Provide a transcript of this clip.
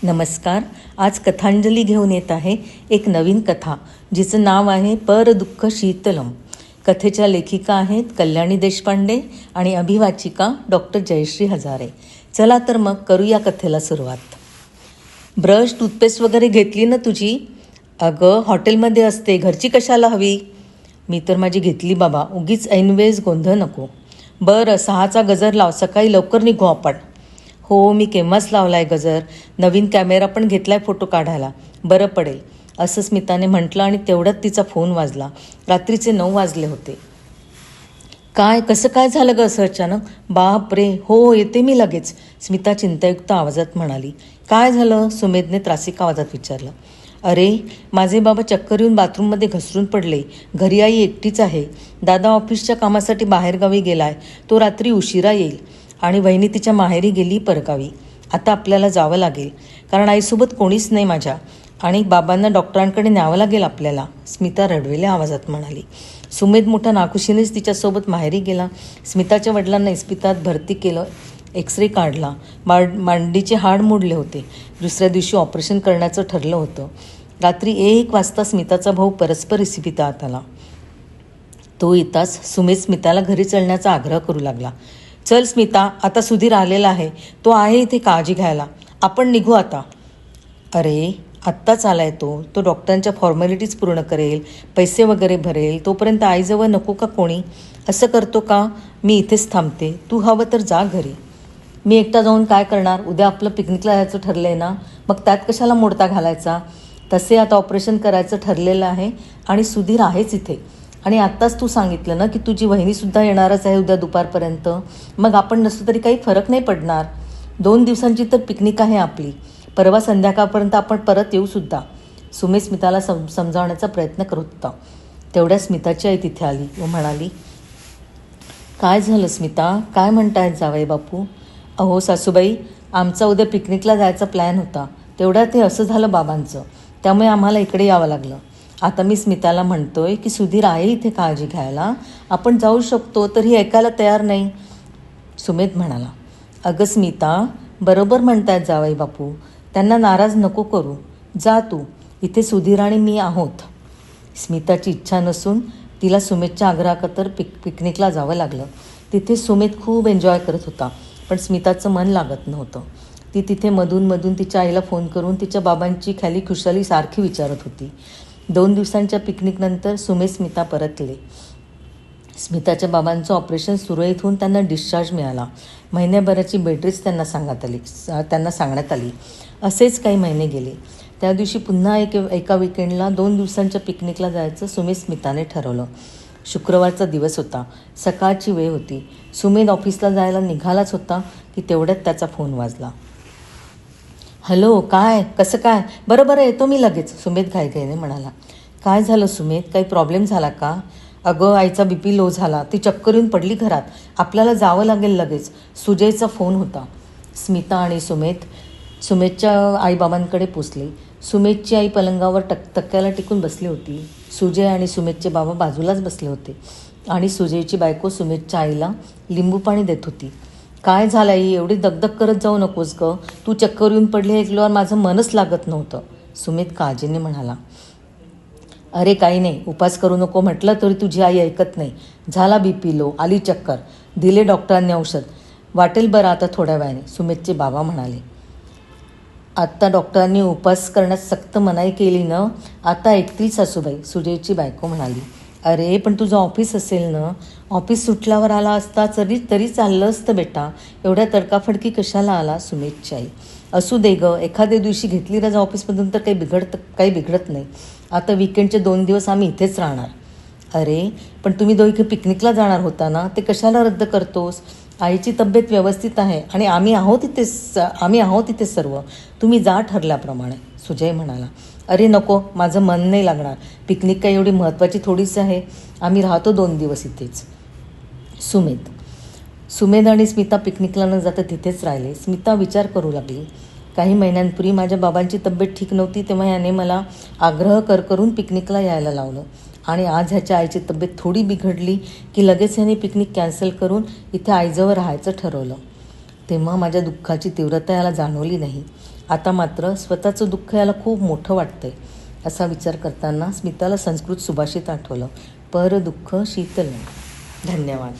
नमस्कार. आज कथांजली घेऊन येत आहे एक नवीन कथा जिचं नाव आहे पर दुःख शीतलम. कथेच्या लेखिका आहेत कल्याणी देशपांडे आणि अभिवाचिका डॉक्टर जयश्री हजारे. चला तर मग करूया कथेला सुरुवात. ब्रश टूथपेस्ट वगैरे घेतली ना तुझी? अगं हॉटेलमध्ये असते, घरची कशाला हवी? मी तर माझी घेतली बाबा, उगीच ऐनवेळेस गोंधळ नको. बरं 6चा गजर लाव, सकाळी लवकर निघू आपण. हो मी केव्हाच लावलाय गजर, नवीन कॅमेरा पण घेतलाय फोटो काढायला, बरं पडेल असं स्मिताने म्हटलं आणि तेवढ्यात तिचा फोन वाजला. रात्रीचे 9 वाजले होते. काय कसं काय झालं गं असं अचानक? बाप रे, हो येते मी लगेच, स्मिता चिंतायुक्त आवाजात म्हणाली. काय झालं? सुमेधने त्रासिक आवाजात विचारलं. अरे माझे बाबा चक्कर येऊन बाथरूममध्ये घसरून पडले. घरी आई एकटीच आहे. दादा ऑफिसच्या कामासाठी बाहेरगावी गेलाय, तो रात्री उशिरा येईल आणि वहिनी तिच्या माहेरी गेली परगावी. आता आपल्याला जावं लागेल कारण आईसोबत कोणीच नाही माझ्या, आणि बाबांना डॉक्टरांकडे न्यावं लागेल आपल्याला, स्मिता रडवेल्या आवाजात म्हणाली. सुमेध मोठ्या नाखुशीनेच तिच्यासोबत माहेरी गेला. स्मिताच्या वडिलांना इस्पितळात भरती केलं, एक्सरे काढला, मांडीचे हाड मोडले होते. दुसऱ्या दिवशी ऑपरेशन करण्याचं ठरलं होतं. रात्री 1 वाजता स्मिताचा भाऊ परस्पर इस्पितळात आला. तो येताच सुमेध स्मिताला घरी चलण्याचा आग्रह करू लागला. चल स्मिता, आता सुधीर आलेला आहे, तो आहे इथे काळजी घ्यायला, आपण निघू आता. अरे आत्ताच आलाय तो डॉक्टरांच्या फॉर्मॅलिटीज पूर्ण करेल, पैसे वगैरे भरेल, तोपर्यंत आईजवळ नको का कोणी? असं करतो का? मी इथेच थांबते, तू हवं तर जा घरी. मी एकटा जाऊन काय करणार? उद्या आपलं पिकनिकला जायचं ठरलंय ना, मग त्यात कशाला मोडता घालायचा? तसे आता ऑपरेशन करायचं ठरलेलं आहे आणि सुधीर आहेच इथे. आणि आत्ताच तू सांगितलं ना की तुझी वहिनीसुद्धा येणारच आहे उद्या दुपारपर्यंत, मग आपण नसलो तरी काही फरक नाही पडणार. 2 दिवसांची तर पिकनिक आहे आपली, परवा संध्याकाळपर्यंत आपण परत येऊसुद्धा. सुमेध स्मिताला समजावण्याचा प्रयत्न करत होता. तेवढ्या स्मिताची आई तिथे आली व म्हणाली. काय झालं स्मिता, काय म्हणतायत जावई बापू? अहो सासूबाई, आमचा उद्या पिकनिकला जायचा प्लॅन होता, तेवढ्यात हे असं झालं बाबांचं, त्यामुळे आम्हाला इकडे यावं लागलं. आता मी स्मिताला म्हणतोय की सुधीर आहे इथे काळजी घ्यायला, आपण जाऊ शकतो, तर ही ऐकायला तयार नाही. सुमेध म्हणाला. अगं स्मिता, बरोबर म्हणतायत जावई बापू, त्यांना नाराज नको करू, जा तू, इथे सुधीर आणि मी आहोत. स्मिताची इच्छा नसून तिला सुमेधच्या आग्रहाखातर पिकनिकला जावं लागलं. तिथे सुमेध खूप एन्जॉय करत होता, पण स्मिताचं मन लागत नव्हतं. ती तिथे मधून तिच्या आईला फोन करून तिच्या बाबांची खाली खुशाली सारखी विचारत होती. 2 दिवसांच्या पिकनिकनंतर सुमेध स्मिता परतले. स्मिताच्या बाबांचं ऑपरेशन सुरळीत होऊन त्यांना डिस्चार्ज मिळाला. महिन्याभराची बेडरेस्ट त्यांना सांगण्यात आली. असेच काही महिने गेले. त्या दिवशी पुन्हा एका विकेंडला 2 दिवसांच्या पिकनिकला जायचं सुमेध स्मिताने ठरवलं. शुक्रवारचा दिवस होता, सकाळची वेळ होती. सुमेध ऑफिसला जायला निघालाच होता की तेवढ्यात त्याचा फोन वाजला. हॅलो, काय कसं काय? बरं येतो मी लगेच, सुमेध घाईघाईने म्हणाला. काय झालं सुमेध, काही प्रॉब्लेम झाला का? अगं आईचा BP लो झाला, ती चक्कर येऊन पडली घरात, आपल्याला जावं लागेल लगेच, सुजयचा फोन होता. स्मिता आणि सुमेधच्या आईबाबांकडे पोचले. सुमेधची आई पलंगावर तक्क्याला टिकून बसली होती. सुजय आणि सुमेधचे बाबा बाजूलाच बसले होते आणि सुजयची बायको सुमेधच्या आईला लिंबू पाणी देत होती. काय झालं आई, एवढी दगदग करत जाऊ नकोस गं, तू चक्कर येऊन पडली ऐकल्यावर माझं मनच लागत नव्हतं, सुमेध काळजीने म्हणाला. अरे काही नाही, उपास करू नको म्हटलं तरी तुझी आई ऐकत नाही. झाला BP लो, आली चक्कर, दिले डॉक्टरांनी औषध, वाटेल बरं आता थोड्या वेळाने, सुमेधचे बाबा म्हणाले. आत्ता डॉक्टरांनी उपास करण्यास सक्त मनाई केली ना, आता ऐकतील सासूबाई, सुजयची बायको म्हणाली. अरे पण तुझं ऑफिस असेल ना, ऑफिस सुटल्यावर आला असता तरी चाललं असतं बेटा, एवढ्या तडकाफडकी कशाला आला, सुमेधची आई. असू दे गं, एखाद्या दिवशी घेतली रजा ऑफिसमधून तर काही बिघडत नाही. आता विकेंडचे 2 दिवस आम्ही इथेच राहणार. अरे पण तुम्ही दोघे पिकनिकला जाणार होता ना, ते कशाला रद्द करतोस? आईची तब्येत व्यवस्थित आहे आणि आम्ही आहोत इथे सर्व, तुम्ही जा ठरल्याप्रमाणे, सुजय म्हणाला. अरे नको, माझं मन नाही लागणार, पिकनिक काही एवढी महत्त्वाची थोडीच आहे, आम्ही राहतो 2 दिवस इथेच. सुमेध आणि स्मिता पिकनिकला न जाता तिथेच राहिले. स्मिता विचार करू लागली. काही महिन्यांपूर्वी माझ्या बाबांची तब्येत ठीक नव्हती, तेव्हा याने मला आग्रह करून पिकनिकला यायला लावलं, आणि आज ह्याच्या आईची तब्येत थोडी बिघडली की लगेच ह्याने पिकनिक कॅन्सल करून इथे आईजवळ राहायचं ठरवलं. तेव्हा माझ्या दुःखाची तीव्रता याला जाणवली नाही आता मात्र स्वतःचं दुःख याला खूप मोठं वाटतंय असा विचार करताना स्मिताला संस्कृत सुभाषित आठवलं, पर दुःख शीतलम. धन्यवाद.